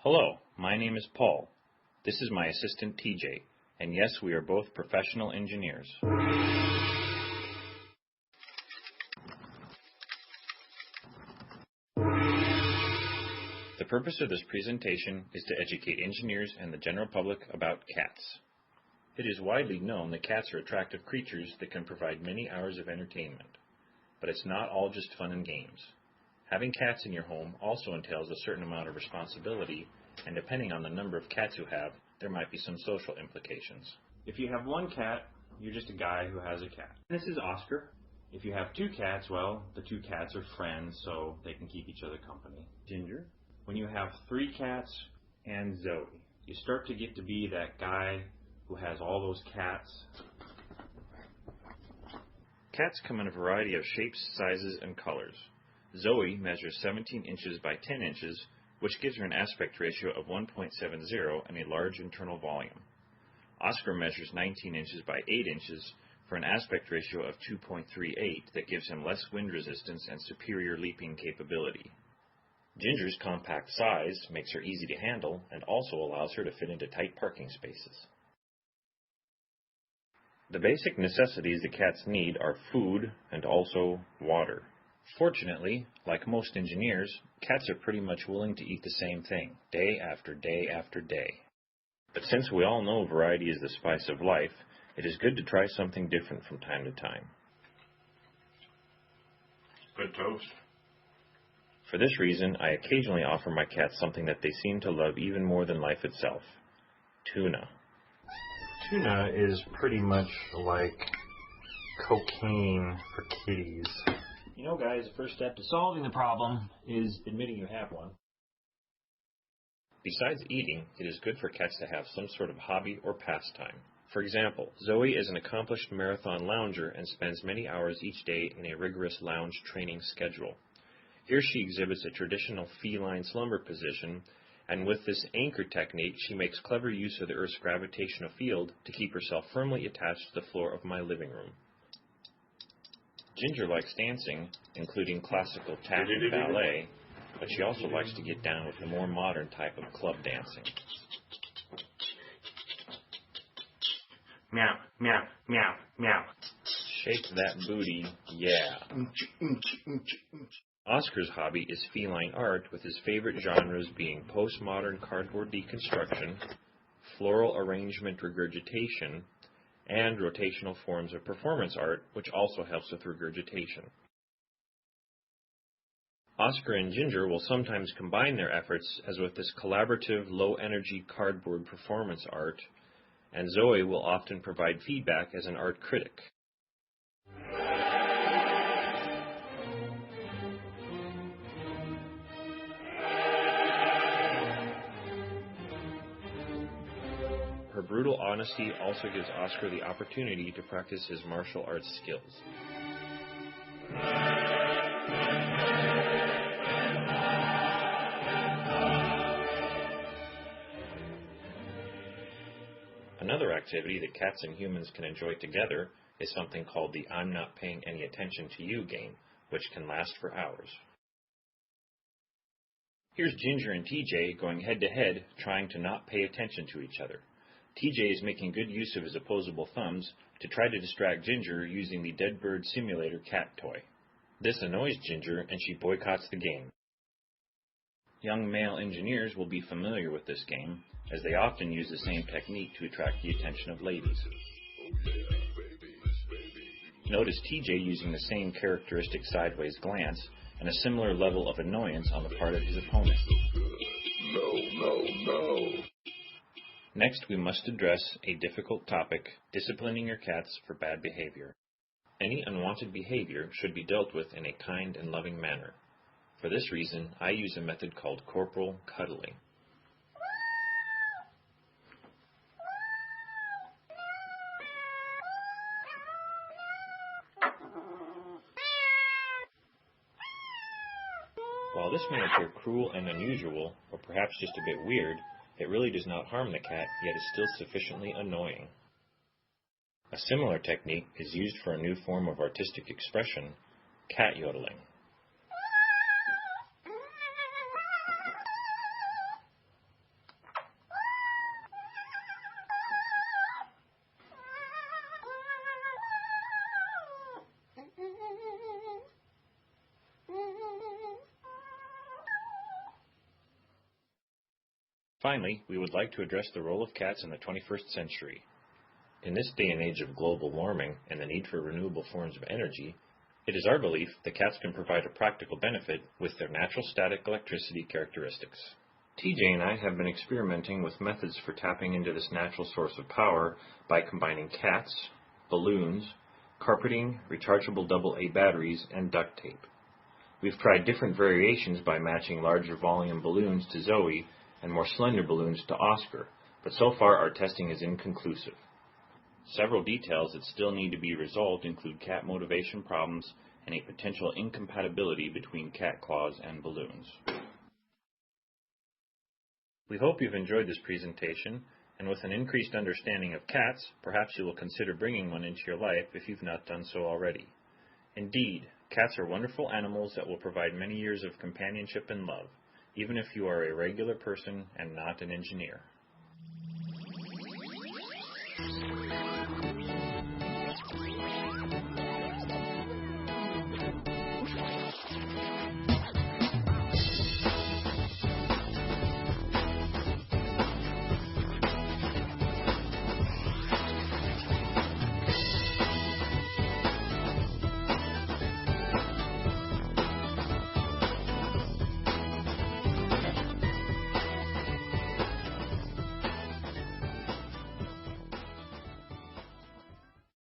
Hello, my name is Paul. This is my assistant TJ, and yes, we are both professional engineers. The purpose of this presentation is to educate engineers and the general public about cats. It is widely known that cats are attractive creatures that can provide many hours of entertainment. But it's not all just fun and games. Having cats in your home also entails a certain amount of responsibility, and depending on the number of cats you have, there might be some social implications. If you have one cat, you're just a guy who has a cat. This is Oscar. If you have two cats, well, the two cats are friends, so they can keep each other company. Ginger. When you have three cats and Zoe, you start to get to be that guy who has all those cats. Cats come in a variety of shapes, sizes, and colors. Zoe measures 17 inches by 10 inches, which gives her an aspect ratio of 1.70 and a large internal volume. Oscar measures 19 inches by 8 inches for an aspect ratio of 2.38 that gives him less wind resistance and superior leaping capability. Ginger's compact size makes her easy to handle and also allows her to fit into tight parking spaces. The basic necessities that cats need are food and also water. Fortunately, like most engineers, cats are pretty much willing to eat the same thing, day after day after day. But since we all know variety is the spice of life, it is good to try something different from time to time. Good toast. For this reason, I occasionally offer my cats something that they seem to love even more than life itself: tuna. Tuna is pretty much like cocaine for kitties. You know, guys, the first step to solving the problem is admitting you have one. Besides eating, it is good for cats to have some sort of hobby or pastime. For example, Zoe is an accomplished marathon lounger and spends many hours each day in a rigorous lounge training schedule. Here she exhibits a traditional feline slumber position, and with this anchor technique, she makes clever use of the Earth's gravitational field to keep herself firmly attached to the floor of my living room. Ginger likes dancing, including classical tap and ballet, but she also likes to get down with the more modern type of club dancing. Meow, meow, meow, meow. Shake that booty, yeah. Oscar's hobby is feline art, with his favorite genres being postmodern cardboard deconstruction, floral arrangement regurgitation, and rotational forms of performance art, which also helps with regurgitation. Oscar and Ginger will sometimes combine their efforts, as with this collaborative low-energy cardboard performance art, and Zoe will often provide feedback as an art critic. Her brutal honesty also gives Oscar the opportunity to practice his martial arts skills. Another activity that cats and humans can enjoy together is something called the "I'm not paying any attention to you" game, which can last for hours. Here's Ginger and TJ going head-to-head, trying to not pay attention to each other. TJ is making good use of his opposable thumbs to try to distract Ginger using the Dead Bird Simulator cat toy. This annoys Ginger, and she boycotts the game. Young male engineers will be familiar with this game, as they often use the same technique to attract the attention of ladies. Notice TJ using the same characteristic sideways glance and a similar level of annoyance on the part of his opponent. No. Next, we must address a difficult topic: disciplining your cats for bad behavior. Any unwanted behavior should be dealt with in a kind and loving manner. For this reason, I use a method called corporal cuddling. While this may appear cruel and unusual, or perhaps just a bit weird, it really does not harm the cat, yet is still sufficiently annoying. A similar technique is used for a new form of artistic expression: cat yodeling. Finally, we would like to address the role of cats in the 21st century. In this day and age of global warming and the need for renewable forms of energy, it is our belief that cats can provide a practical benefit with their natural static electricity characteristics. TJ and I have been experimenting with methods for tapping into this natural source of power by combining cats, balloons, carpeting, rechargeable AA batteries, and duct tape. We've tried different variations by matching larger volume balloons to Zoe and more slender balloons to Oscar, but so far our testing is inconclusive. Several details that still need to be resolved include cat motivation problems and a potential incompatibility between cat claws and balloons. We hope you've enjoyed this presentation, and with an increased understanding of cats, perhaps you will consider bringing one into your life if you've not done so already. Indeed, cats are wonderful animals that will provide many years of companionship and love, even if you are a regular person and not an engineer.